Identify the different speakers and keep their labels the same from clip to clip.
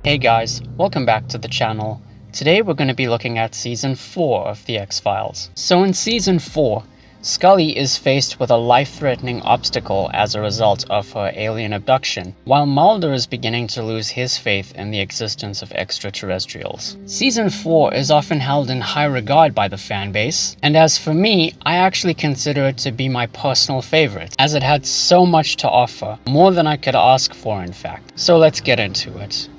Speaker 1: Hey guys, welcome back to the channel. Today we're going to be looking at Season 4 of The X-Files. So in Season 4, Scully is faced with a life-threatening obstacle as a result of her alien abduction, while Mulder is beginning to lose his faith in the existence of extraterrestrials. Season 4 is often held in high regard by the fanbase, and as for me, I actually consider it to be my personal favorite, as it had so much to offer, more than I could ask for in fact. So let's get into it.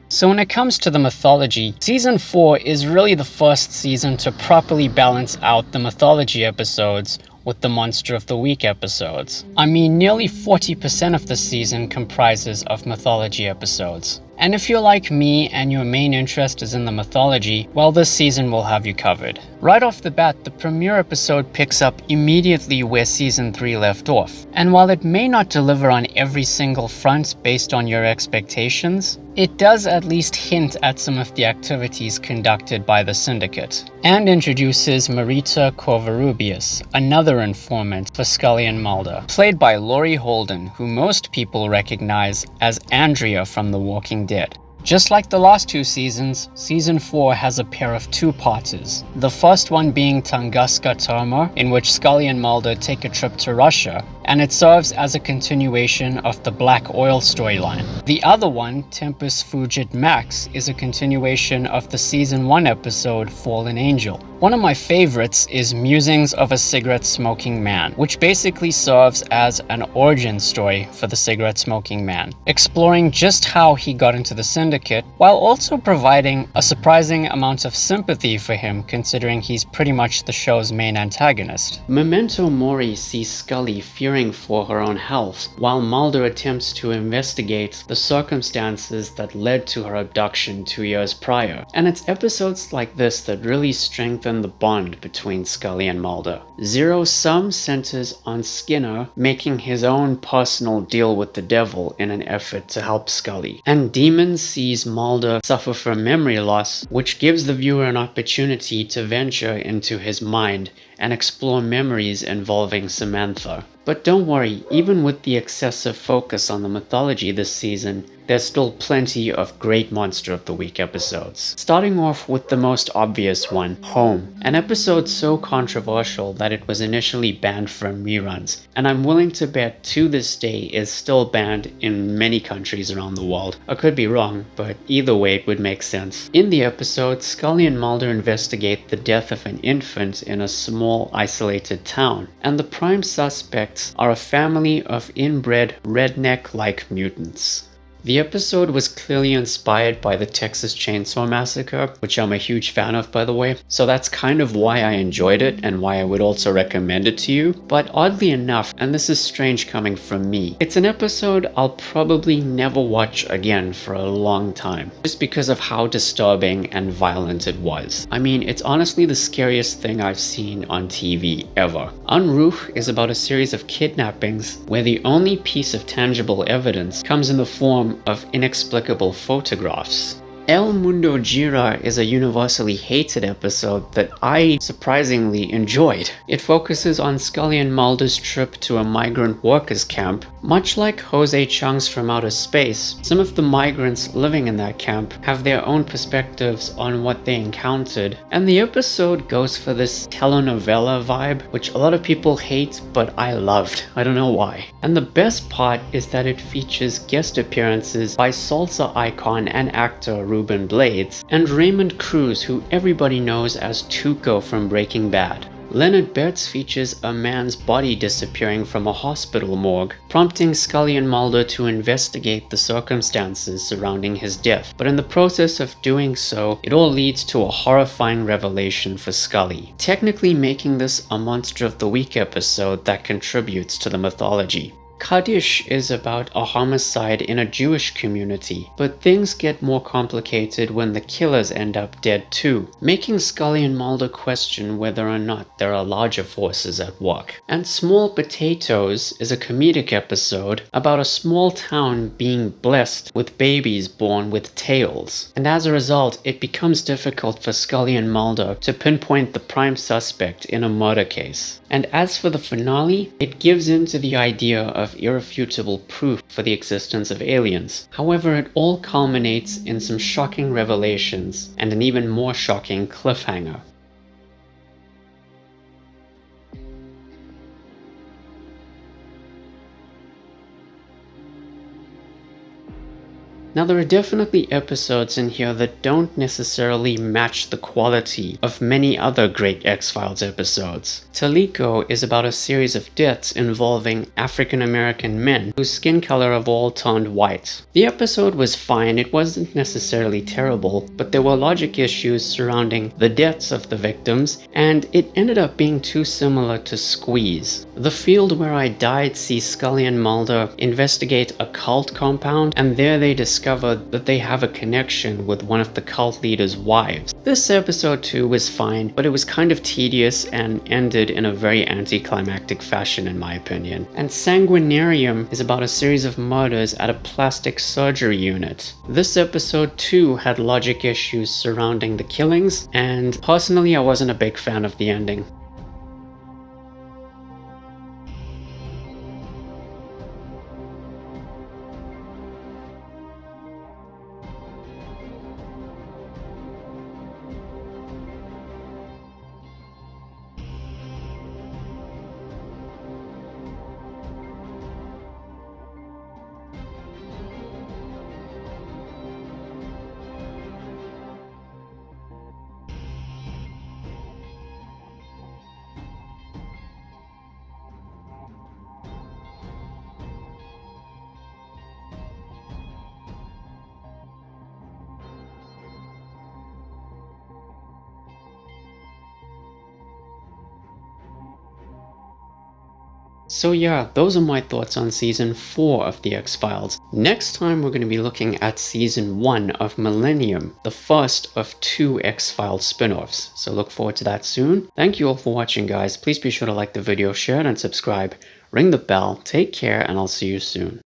Speaker 1: So when it comes to the mythology, Season 4 is really the first season to properly balance out the mythology episodes with the Monster of the Week episodes. I mean, nearly 40% of the season comprises of mythology episodes. And if you're like me and your main interest is in the mythology, well, this season will have you covered. Right off the bat, the premiere episode picks up immediately where Season 3 left off. And while it may not deliver on every single front based on your expectations, it does at least hint at some of the activities conducted by the Syndicate, and introduces Marita Covarrubias, another informant for Scully and Mulder, played by Laurie Holden, who most people recognize as Andrea from The Walking Dead. Just like the last two seasons, Season 4 has a pair of two-parters. The first one being Tunguska Terma, in which Scully and Mulder take a trip to Russia, and it serves as a continuation of the Black Oil storyline. The other one, Tempus Fugit Max, is a continuation of the Season 1 episode Fallen Angel. One of my favorites is Musings of a Cigarette-Smoking Man, which basically serves as an origin story for the cigarette-smoking man, exploring just how he got into the Syndicate, while also providing a surprising amount of sympathy for him considering he's pretty much the show's main antagonist. Memento Mori sees Scully fearing for her own health, while Mulder attempts to investigate the circumstances that led to her abduction 2 years prior. And it's episodes like this that really strengthen the bond between Scully and Mulder. Zero Sum centers on Skinner making his own personal deal with the devil in an effort to help Scully. And Demon sees Mulder suffer from memory loss, which gives the viewer an opportunity to venture into his mind and explore memories involving Samantha. But don't worry, even with the excessive focus on the mythology this season, there's still plenty of great Monster of the Week episodes. Starting off with the most obvious one, Home, an episode so controversial that it was initially banned from reruns, and I'm willing to bet to this day is still banned in many countries around the world. I could be wrong, but either way it would make sense. In the episode, Scully and Mulder investigate the death of an infant in a small isolated town, and the prime suspects are a family of inbred redneck-like mutants. The episode was clearly inspired by the Texas Chainsaw Massacre, which I'm a huge fan of, by the way, so that's kind of why I enjoyed it and why I would also recommend it to you. But oddly enough, and this is strange coming from me, it's an episode I'll probably never watch again for a long time, just because of how disturbing and violent it was. I mean, it's honestly the scariest thing I've seen on TV ever. En Route is about a series of kidnappings where the only piece of tangible evidence comes in the form of inexplicable photographs. El Mundo Gira is a universally hated episode that I surprisingly enjoyed. It focuses on Scully and Mulder's trip to a migrant workers camp. Much like Jose Chung's From Outer Space, some of the migrants living in that camp have their own perspectives on what they encountered, and the episode goes for this telenovela vibe, which a lot of people hate, but I loved. I don't know why. And the best part is that it features guest appearances by salsa icon and actor Ruben Blades, and Raymond Cruz, who everybody knows as Tuco from Breaking Bad. Leonard Betts features a man's body disappearing from a hospital morgue, prompting Scully and Mulder to investigate the circumstances surrounding his death. But in the process of doing so, it all leads to a horrifying revelation for Scully, technically making this a Monster of the Week episode that contributes to the mythology. Kaddish is about a homicide in a Jewish community, but things get more complicated when the killers end up dead too, making Scully and Mulder question whether or not there are larger forces at work. And Small Potatoes is a comedic episode about a small town being blessed with babies born with tails, and as a result it becomes difficult for Scully and Mulder to pinpoint the prime suspect in a murder case. And as for the finale, it gives in to the idea of irrefutable proof for the existence of aliens. However, it all culminates in some shocking revelations and an even more shocking cliffhanger. Now, there are definitely episodes in here that don't necessarily match the quality of many other great X-Files episodes. Taliko is about a series of deaths involving African American men whose skin color have all turned white. The episode was fine, it wasn't necessarily terrible, but there were logic issues surrounding the deaths of the victims, and it ended up being too similar to Squeeze. The Field Where I Died sees Scully and Mulder investigate a cult compound, and there they discover that they have a connection with one of the cult leader's wives. This episode too was fine, but it was kind of tedious and ended in a very anticlimactic fashion in my opinion. And Sanguinarium is about a series of murders at a plastic surgery unit. This episode too had logic issues surrounding the killings, and personally I wasn't a big fan of the ending. So yeah, those are my thoughts on Season 4 of The X-Files. Next time we're going to be looking at Season 1 of Millennium, the first of 2 X-Files spin-offs. So look forward to that soon. Thank you all for watching, guys. Please be sure to like the video, share it, and subscribe. Ring the bell, take care, and I'll see you soon.